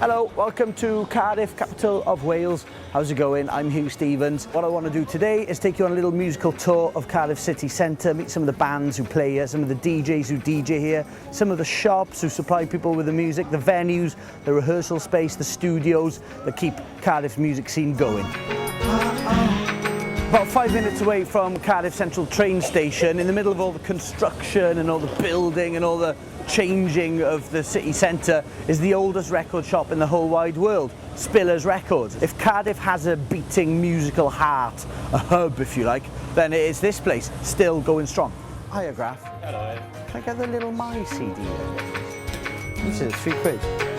Hello, welcome to Cardiff, capital of Wales. How's it going? I'm Huw Stephens. What I want to do today is take you on a little musical tour of Cardiff city centre, meet some of the bands who play here, some of the DJs who DJ here, some of the shops who supply people with the music, the venues, the rehearsal space, the studios that keep Cardiff's music scene going. About 5 minutes away from Cardiff Central train station, in the middle of all the construction and all the building and all the changing of the city centre, is the oldest record shop in the whole wide world, Spillers Records. If Cardiff has a beating musical heart, a hub if you like, then it is this place, still going strong. Hiya Graf. Hello. Can I get the little My CD? This is £3.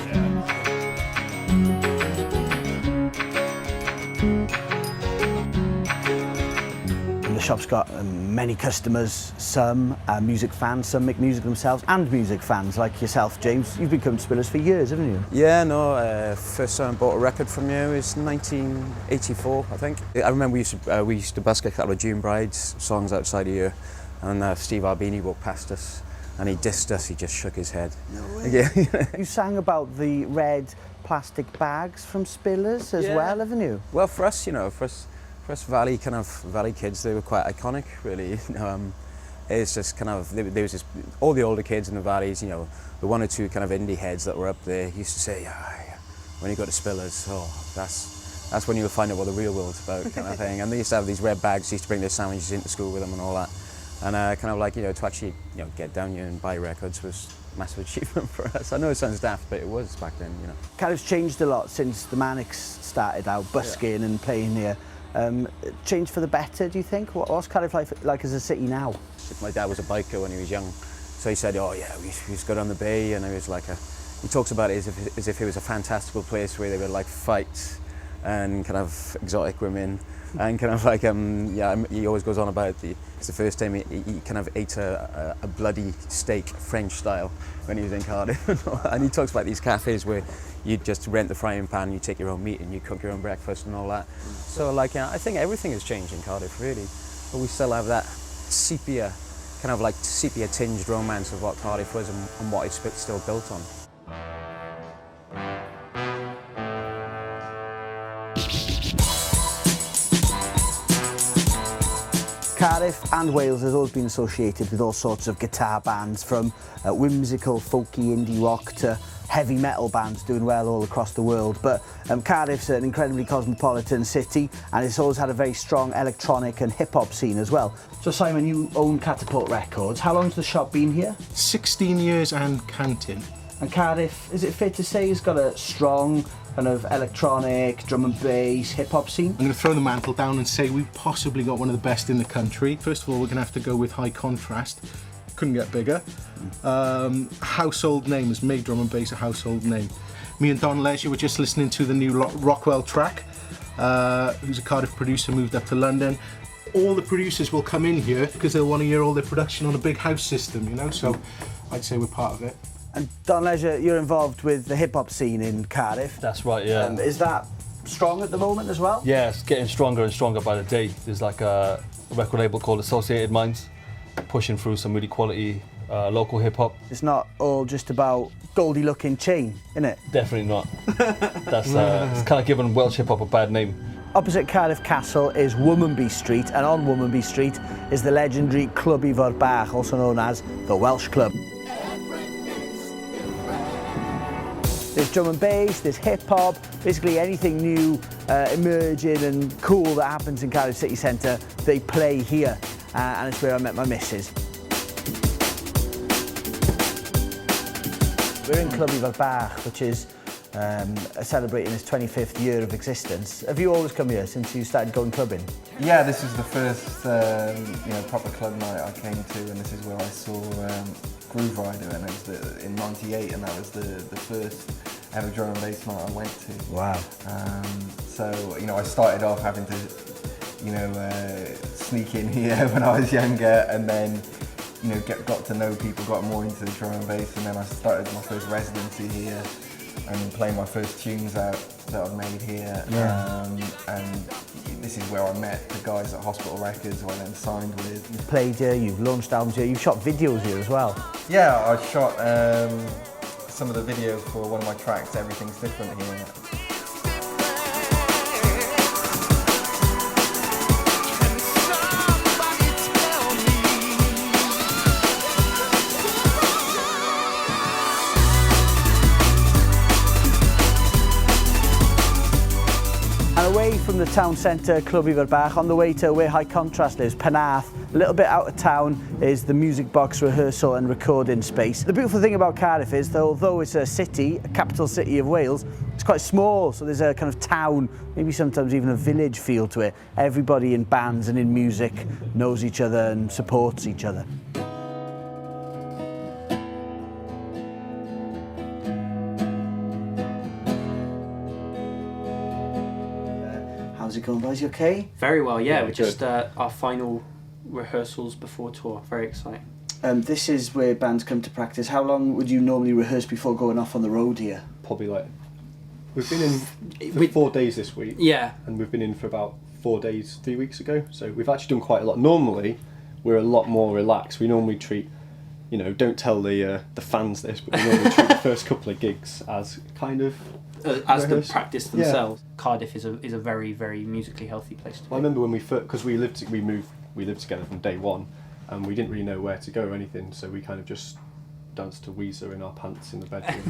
The shop's got many customers, some are music fans, some make music themselves, and music fans like yourself, James. You've been coming to Spillers for years, haven't you? Yeah, no, first time I bought a record from you was 1984, I think. I remember we used to busk a couple of June Brides songs outside of here, and Steve Albini walked past us and he dissed us, he just shook his head. No way. Yeah. You sang about the red plastic bags from Spillers as well, haven't you? Well, for us, you know, for us Valley kids, they were quite iconic, really. It's just kind of, there was just, all the older kids in the valleys, you know, the one or two kind of indie heads that were up there used to say, when you go to Spillers, that's when you'll find out what the real world's about, kind of thing. And they used to have these red bags, used to bring their sandwiches into school with them and all that. And kind of like, you know, to actually, you know, get down here and buy records was a massive achievement for us. I know it sounds daft, but it was back then, you know. Cardiff's changed a lot since the Manics started out busking and playing here. Changed for the better, do you think? What's Cardiff like as a city now? My dad was a biker when he was young, so he said, oh yeah, we used to go down the bay, and it was like he talks about it as if it was a fantastical place where they would like fight and kind of exotic women, and kind of like, he always goes on about it's the first time he kind of ate a bloody steak, French style, when he was in Cardiff. And he talks about these cafes where you just rent the frying pan, you take your own meat and you cook your own breakfast and all that. So like, I think everything has changed in Cardiff, really. But we still have that sepia, kind of like sepia tinged romance of what Cardiff was and what it's still built on. Cardiff and Wales has always been associated with all sorts of guitar bands, from whimsical, folky, indie rock to heavy metal bands doing well all across the world. But Cardiff's an incredibly cosmopolitan city, and it's always had a very strong electronic and hip-hop scene as well. So Simon, you own Catapult Records. How long's the shop been here? 16 years and counting. And Cardiff, is it fair to say, has got a strong kind of electronic, drum and bass, hip-hop scene? I'm going to throw the mantle down and say we've possibly got one of the best in the country. First of all, we're going to have to go with high contrast. Couldn't get bigger. Household name has made drum and bass a household name. Me and Don Leisure were just listening to the new Rockwell track, who's a Cardiff producer, moved up to London. All the producers will come in here because they'll want to hear all their production on a big house system, you know, so I'd say we're part of it. And Don Leisure, you're involved with the hip-hop scene in Cardiff. That's right, yeah. Is that strong at the moment as well? Yeah, it's getting stronger and stronger by the day. There's like a record label called Associated Minds, pushing through some really quality local hip-hop. It's not all just about Goldie-looking chain, innit? Definitely not. That's it's kind of given Welsh hip-hop a bad name. Opposite Cardiff Castle is Womanby Street, and on Womanby Street is the legendary Clwb Ifor Bach, also known as the Welsh Club. There's drum and bass, there's hip-hop, basically anything new, emerging and cool that happens in Cardiff city centre, they play here, and it's where I met my missus. We're in Clwb Ifor Bach, which is celebrating its 25th year of existence. Have you always come here since you started going clubbing? Yeah, this is the first proper club night I came to, and this is where I saw Groove Rider, and it was in '98, and that was the first ever drum and bass night I went to. Wow. So, you know, I started off having to, sneak in here when I was younger, and then, got to know people, got more into the drum and bass, and then I started my first residency here and playing my first tunes out that I've made here. Yeah. And this is where I met the guys at Hospital Records, who I then signed with. You've played here, you've launched albums here, you've shot videos here as well. Yeah, I shot some of the video for one of my tracks, Everything's Different here. And away from the town centre, Clwb Ifor, on the way to where High Contrast lives, Penarth, a little bit out of town, is the music box rehearsal and recording space. The beautiful thing about Cardiff is that although it's a city, a capital city of Wales, it's quite small, so there's a kind of town, maybe sometimes even a village feel to it. Everybody in bands and in music knows each other and supports each other. How's it going, boys? You okay? Very well, yeah. We're just our final rehearsals before tour. Very exciting. This is where bands come to practice. How long would you normally rehearse before going off on the road here? Probably we've been in for 4 days this week. Yeah. And we've been in for about 4 days 3 weeks ago. So we've actually done quite a lot. Normally, we're a lot more relaxed. We normally treat, don't tell the fans this, but we normally treat the first couple of gigs as kind of as the practice themselves. Yeah. Cardiff is a very, very musically healthy place to be. I remember when we first, because we lived together from day one, and we didn't really know where to go or anything, so we kind of just danced to Weezer in our pants in the bedroom.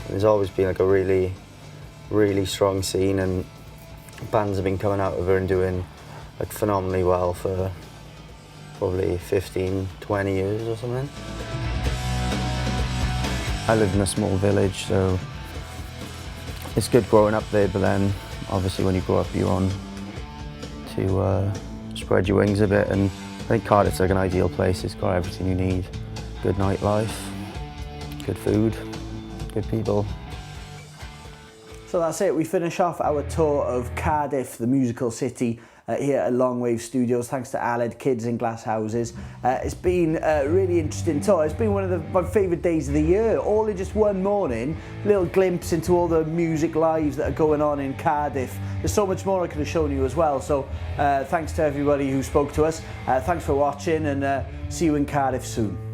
There's always been like a really, really strong scene, and bands have been coming out of her and doing like phenomenally well for probably 15, 20 years or something. I live in a small village, so it's good growing up there, but then obviously when you grow up you want to spread your wings a bit, and I think Cardiff's like an ideal place. It's got everything you need. Good nightlife, good food, good people. So that's it, we finish off our tour of Cardiff, the musical city, here at Longwave Studios, thanks to Aled, Kids in Glass Houses. It's been a really interesting tour. It's been one of my favourite days of the year, all in just one morning. Little glimpse into all the music lives that are going on in Cardiff. There's so much more I could have shown you as well, so thanks to everybody who spoke to us. Thanks for watching, and see you in Cardiff soon.